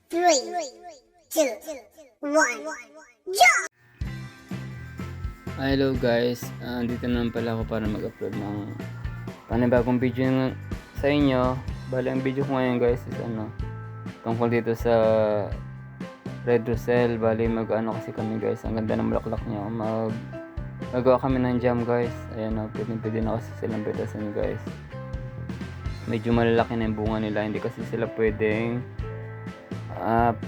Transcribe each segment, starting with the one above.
3, 2, 1, jump! Hello guys, dito naman pala ako para mag-upload ng panibagong video sa inyo. Bali ang video ko ngayon guys is tungkol dito sa Red Roselle. Bali mag-ano kasi kami guys, ang ganda ng bulaklak niya. Magawa kami ng jam guys. Ayan pwede na kasi silang pitasin guys. Medyo malalaki na yung bunga nila, hindi kasi sila pwedeng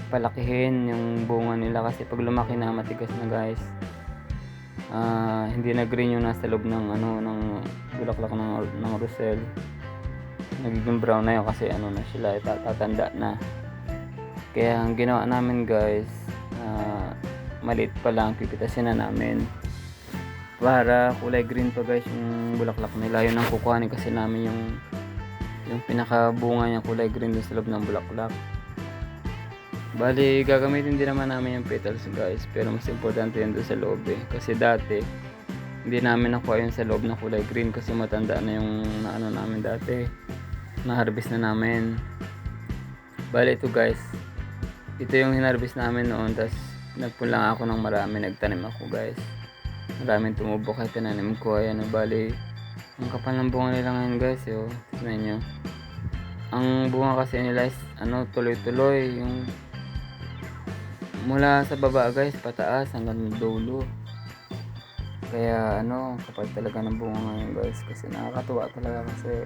palakihin yung bunga nila kasi pag lumaki na matigas na guys. Hindi na green yung nasa loob ng ng bulaklak ng Roselle. Nagiging brown na yun kasi na sila, tatanda na. Kaya ang ginawa namin guys, maliit pa lang, pipitasin na namin para kulay green pa guys yung bulaklak nila. Yun ang kukuhanin kasi namin yung pinakabunga niya, kulay green dun sa loob ng bulaklak. Bali gagamitin din naman namin yung petals guys, pero mas importante yun doon sa loob kasi dati hindi namin nakuha yun sa loob na kulay green kasi matanda na yung namin dati, na harvest na namin. Bali ito guys, ito yung hinarvest namin noon, tas nagpulang ako ng marami, nagtanim ako guys, maraming tumubo kahit tinanim ko. Ayan bali ang kapal ng bunga nila ngayon guys. Tignan nyo, ang bunga kasi nila is tuloy-tuloy, yung mula sa baba guys pataas hanggang dulo. Kaya kapal talaga ng bunga ngayon guys, kasi nakakatuwa talaga kasi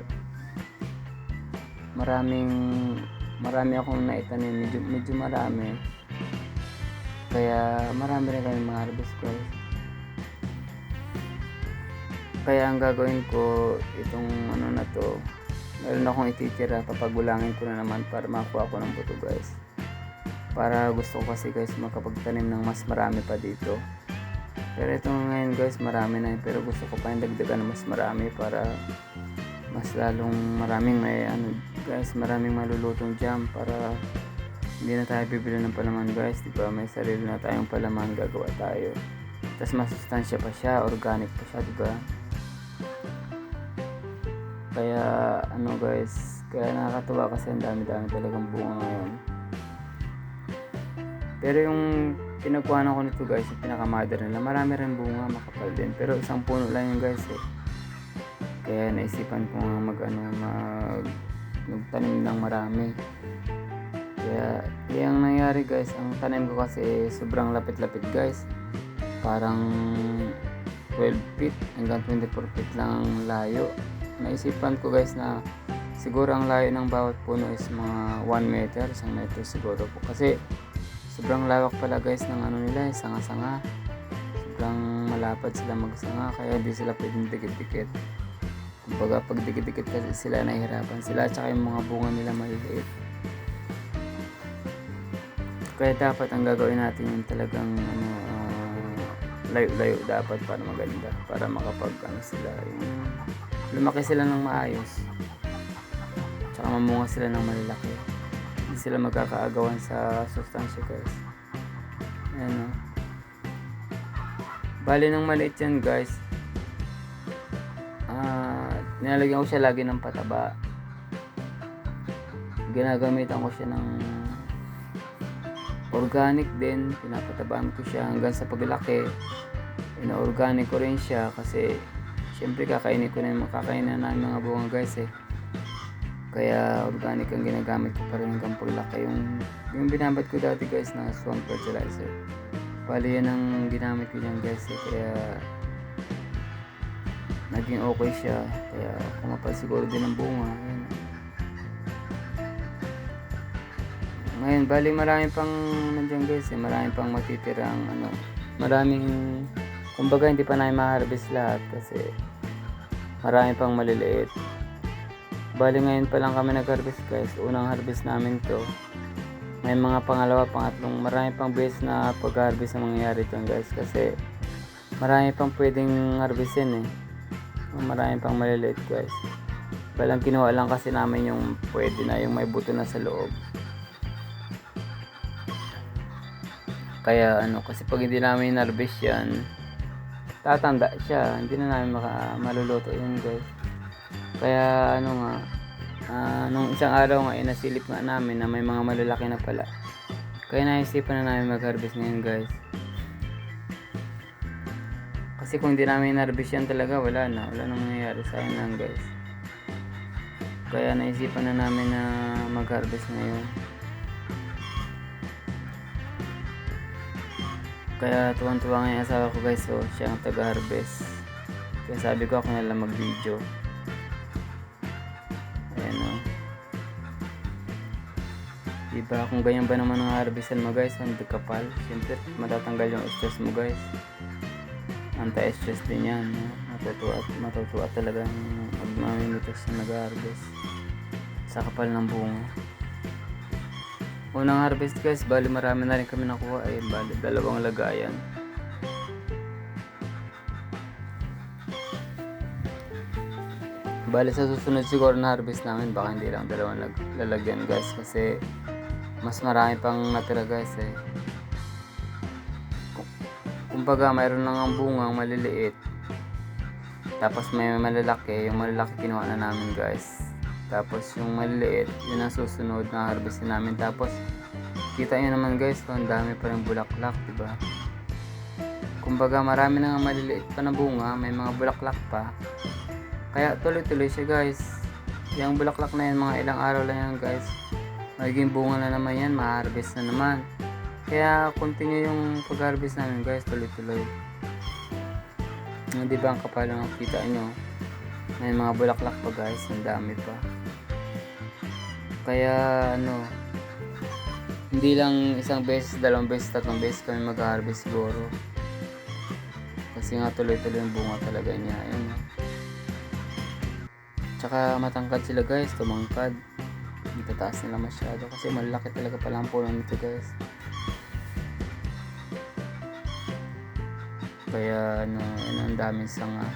marami akong naitanim, medyo marami, kaya marami rin kami mga harvest guys. Kaya ang gagawin ko itong na to, meron akong ititira, papagulangin ko na naman para makuha ko ng buto guys. Para gusto ko kasi guys makapagtanim ng mas marami pa dito. Pero ito ngayon guys marami na, pero gusto ko pa yung dagdagan ng mas marami para mas lalong maraming guys, maraming malulutong jam, para hindi na tayo bibili ng palaman guys, diba? May sarili na tayong palaman, gagawa tayo. Tapos masustansya pa siya, organic pa siya, diba? Kaya guys, kaya nakakatuwa kasi ang dami-dami talagang bunga ngayon. Pero yung pinagkuhanan ko nito guys, yung pinaka-mother nila, marami rin bunga, makapal din. Pero isang puno lang yung guys Kaya naisipan ko nga magtanim ng marami. Kaya yung nangyari guys, ang tanim ko kasi sobrang lapit-lapit guys. Parang 12 feet hanggang 24 feet lang ang layo. Naisipan ko guys na siguro ang layo ng bawat puno is mga 1 meter, 1 meter siguro po. Kasi sobrang lawak pala guys ng nila, sanga-sanga. Sobrang malapad sila magsanga, kaya hindi sila pwedeng dikit-dikit. Kumbaga pag dikit-dikit kasi sila, nahihirapan sila, tsaka yung mga bunga nila maliliit. Kaya dapat ang gagawin natin yung talagang layo-layo dapat para maganda, para makapag sila, yung lumaki sila ng maayos, tsaka mamunga sila ng malalaki. Hindi sila magkakaagawan sa sustansya guys. Ayan Bali ng maliit yan guys, nilalagyan ko siya lagi ng pataba. Ginagamitan ko siya ng organic din, pinapatabaan ko siya hanggang sa paglaki. Ina-organic ko rin siya kasi syempre kakainin namin mga bunga guys Kaya organic ang ginagamit ko pa rin hanggang paglaki. Yung binabad ko dati guys na swamp fertilizer, bali yan ang ginamit ko dyan guys Kaya naging okay siya, kaya kumapal siguro din ang bunga. Ngayon bali marami pang nandiyan guys marami pang matitirang maraming, kumbaga hindi pa namin ma-harvest lahat kasi marami pang maliliit. Bali ngayon pa lang kami nag-harvest guys, unang harvest namin to. May mga pangalawa, pangatlong, marami pang beses na pag-harvest ang mangyayari dyan guys, kasi marami pang pwedeng harvestin marami pang maliliit guys. Balang kinuha lang kasi namin yung pwede na, yung may buto na sa loob. Kaya kasi pag hindi namin harvest yan, tatanda siya, hindi na namin maluluto yun guys. Kaya Nung isang araw nga, nasilip nga namin na may mga malalaki na pala. Kaya naisipan na namin mag-harvest ngayon guys. Kasi kung hindi namin harvest yan talaga, wala nang mangyayari, sayang lang guys. Kaya naisipan na namin na mag-harvest ngayon. Kaya tuwang-tuwa nga yung asawa ko guys, so siya ang taga-harvest. Kaya sabi ko ako na lang mag-video. Ayan o. Diba kung ganyan ba naman ang harvestan mo guys, ang kapal, siyempre matatanggal yung stress mo guys. Anti-stress din yan, no? Matutuwa talaga magmamimitas na nag-harvest sa kapal ng bunga. Unang harvest guys, bali marami na rin kami nakuha. Ayun, bali 2 lagayan. Bali sa susunod siguro na harvest namin, baka hindi lang 2 lalagyan guys, kasi mas marami pang natira guys eh. Kumbaga mayroon na nga bungang maliliit, tapos may malalaki. Yung malalaki kinuha na namin guys, tapos yung maliliit yun ang susunod na harvestin namin. Tapos kita nyo naman guys, ang dami pa rin bulaklak, diba? Kumbaga marami na nga maliliit pa na bunga, may mga bulaklak pa, kaya tuloy-tuloy siya guys. Yung bulaklak na yan, mga ilang araw lang yan guys, magiging bunga na naman yan, ma-harvest na naman. Kaya continue yung pag-harvest namin guys, tuloy-tuloy. Di ba ang kapal ng kita nyo, may mga bulaklak pa guys, ang dami pa. Kaya hindi lang 1 beses, 2 beses, 3 beses kami mag-harvest siguro, kasi nga tuloy-tuloy yung bunga talaga niya. Ayun. Tsaka matangkad sila guys, tumangkad, hindi tataas nila masyado kasi malaki talaga pala ang puno nito guys. Kaya ang daming sanga.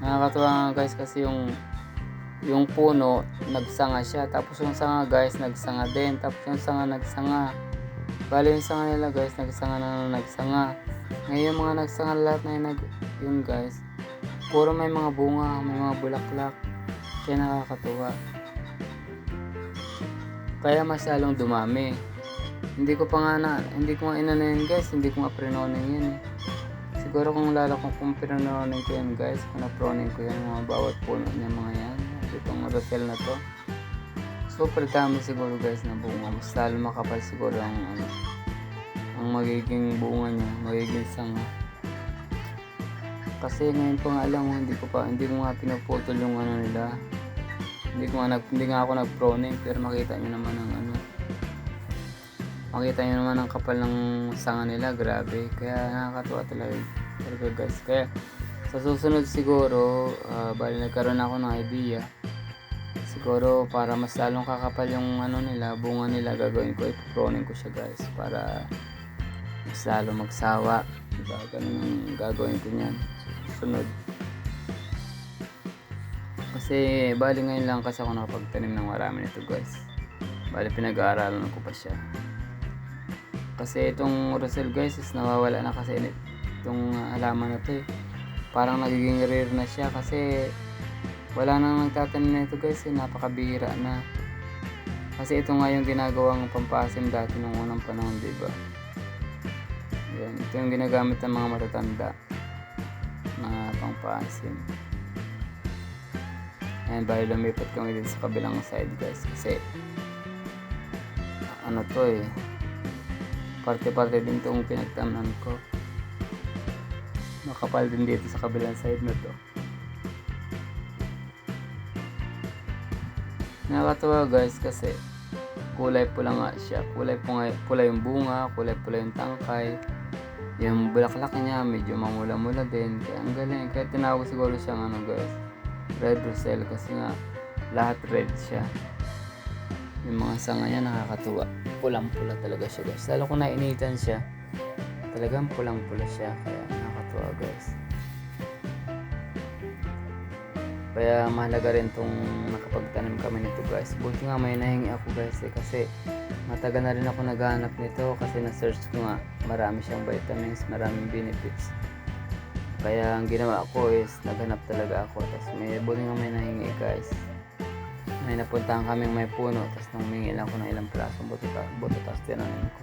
Nakakatuwa nga guys, kasi yung puno nagsanga siya, tapos yung sanga guys nagsanga din, tapos yung sanga nagsanga. Bali yung sanga nila guys nagsanga na nagsanga. Ngayon yung mga nagsanga lahat na yun guys, puro may mga bunga, may mga bulaklak. Kaya nakakatuwa. Kaya mas lalong dumami. Hindi ko inanayin guys, hindi ko nga prenoning yan eh. Siguro kung prenoning ko yan guys, kung na-proning ko yan mga bawat puno niya mga yan, itong rosel na to, super dami siguro guys na bunga. Mas lalo makapal siguro ang magiging bunga niya, magiging sanga. Kasi ngayon pa nga lang, hindi ko nga pinuputol yung nila. Hindi nga ako nag-proning, pero makita nyo naman ang kapal ng sanga nila, grabe. Kaya nakakatuwa talaga guys. Kaya sa susunod siguro, bali nagkaroon ako ng idea. Siguro para mas lalong kakapal yung nila, bunga nila, gagawin ko, ipoproning ko siya guys, para mas lalong magsawa. Diba? Ganun ang gagawin ko niyan susunod. Kasi bali ngayon lang kasi ako nakapagtanim ng marami nito guys. Bali pinag-aaralan ko pa siya. Kasi itong rosel guys is nawawala na kasi itong halaman na to eh. Parang nagiging rare na siya kasi wala nang nagtatanim na ito guys eh, napakabihira na. Kasi ito nga yung ginagawang pampasim dati nung unang panahon, diba? Yan, ito yung ginagamit ng mga matatanda na pampasim. Ayan, bali lumipat kami dito sa kabilang side guys, kasi to eh, parte-parte din itong pinagtamnan ko. Makapal din dito sa kabilang side na to. Nakakatawa guys kasi kulay pula nga siya. Pula yung bunga, kulay pula yung tangkay. Yung bulaklak niya medyo mamula-mula din. Kaya ang galing. Kaya tinawag siguro siyang guys, red rosel, kasi nga lahat red siya. Yung mga sanga niya nakakatuwa. Pulang-pula talaga siya guys. Lalo kung nainitan siya, talagang pulang-pula siya. Kaya nakakatuwa guys. Kaya mahalaga rin tong nakapagtanim kami nito guys. Buti nga may nahingi ako guys eh, kasi matagal na rin ako naghahanap nito, kasi na-search ko nga, marami siyang vitamins, maraming benefits. Kaya ang ginawa ko is naghanap talaga ako, tapos buti nga may nahingi guys. may napuntahan kaming may puno, tapos nung humingi lang ko ng ilang pirasong buto, tapos tinanim ko.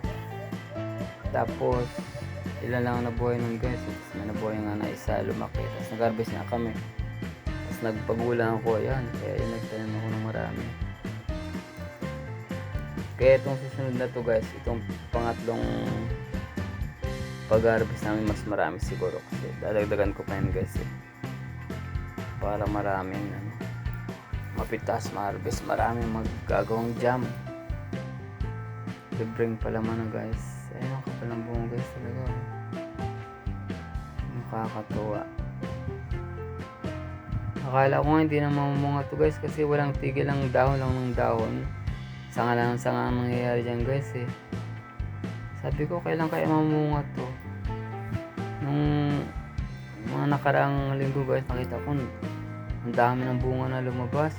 Tapos ilan lang ang nabuhay nun guys, tapos may nabuhay nga na isa, lumaki, tapos nag-harvest na kami, tapos nagpagulang ako, yan, kaya yun, nagtanim ako ng marami. Kaya itong susunod na to guys, itong pangatlong pag-harvest namin, mas marami siguro kasi dadagdagan ko pa yun guys para maraming mapitas, ma-harvest, maraming maggagawang jam. Libreng palaman guys. Ayun ang kapal ng bunga guys talaga. Nakakatuwa. Akala ko nga hindi na mamumunga to guys kasi walang tigil, ang dahon lang ng dahon. Sanga lang sanga ang nangyayari dyan guys Sabi ko kailan kaya mamumunga to. Nung mga nakaraang linggo guys, nakita ko ang dami ng bunga na lumabas.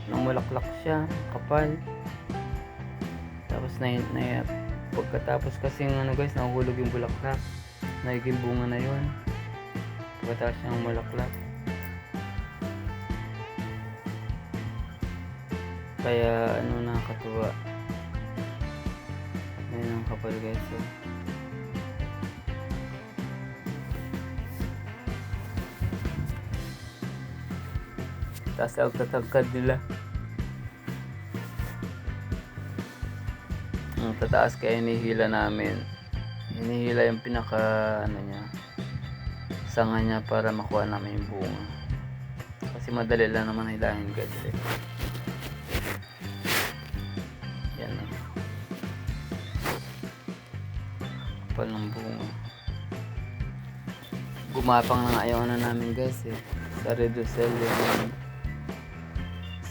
Namulaklak siya, kapal. Tapos pagkatapos kasi guys, nahuhulog yung bulaklak, nagiging bunga na yun pagkatapos siyang mulaklak. Kaya nakakatuwa. Ayun ang kapal guys Tapos ang tatangkad nila. Ang tataas kaya hinihila namin. Hinihila yung pinaka niya, sanga niya para makuha namin yung bunga. Kasi madali lang naman hilahin guys Yan na. Kapal ng bunga. Gumapang na nga ayaw na namin guys sa reducel yung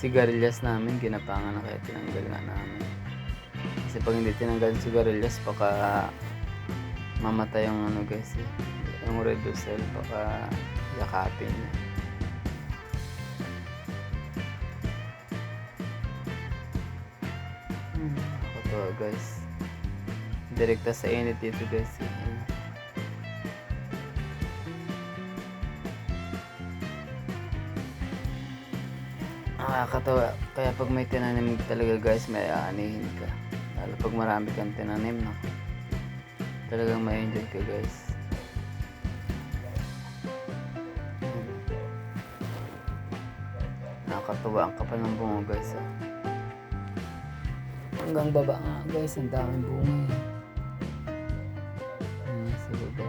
sigarilyas namin, ginapangan na kaya tinanggal nga namin. Kasi pag hindi tinanggal yung sigarilyas, baka mamatay yung guys yung reducel, baka yakapin niya. Nakakatawa guys, direkta sa init dito guys Nakakatawa. Kaya pag may tinanim talaga guys, may aanihin ka. Lalo pag marami kang tinanim, talagang may enjoy ka guys. Nakakatawa, ang kapal ng bunga guys Hanggang baba nga guys, ang daming bunga sa baba.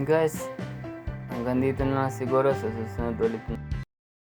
Guys, hanggang dito na lang siguro, sa susunod ulit